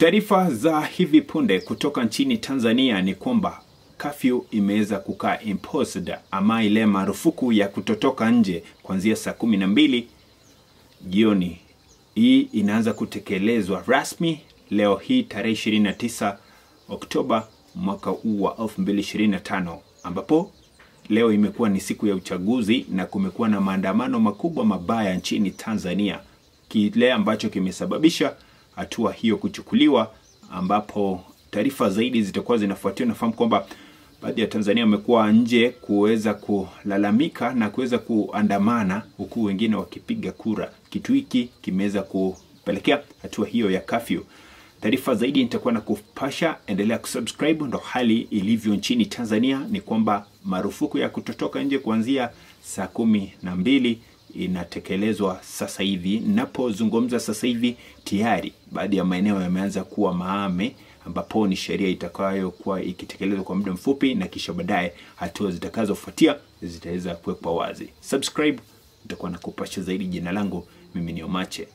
Taarifa za hivi punde kutoka nchini Tanzania ni kwamba curfew imeweza kukaa imposed, ama ile marufuku ya kutotoka nje kuanzia saa 12 jioni. Hii inaanza kutekelezwa rasmi leo hii tarehe 29 Oktoba mwaka huu wa 2025, ambapo leo imekuwa ni siku ya uchaguzi na kumekuwa na maandamano makubwa mabaya nchini Tanzania, kile ambacho kimesababisha hatua hiyo kuchukuliwa, ambapo taarifa zaidi zitakuwa zinafuatia. Nafahamu kwamba baadhi ya Tanzania wamekuwa nje kuweza kulalamika na kuweza kuandamana, huku wengine wakipiga kura. Kitu hiki kimeweza kupelekea hatua hiyo ya curfew. Taarifa zaidi nitakuwa na kupasha, endelea kusubscribe. Ndo hali ilivyo nchini Tanzania ni kwamba marufuku ya kutotoka nje kuanzia saa 12 inatekelezwa sasa hivi. Ninapozungumza sasa hivi tayari baadhi ya maeneo yameanza kuwa maame, ambapo ni sheria itakayokuwa ikitekelezwa kwa muda mfupi na kisha baadaye hatua zitakazofuatia zitaweza kuwekwa wazi. Subscribe, nitakuwa nakupasha zaidi. Jina langu mimi ni Omache.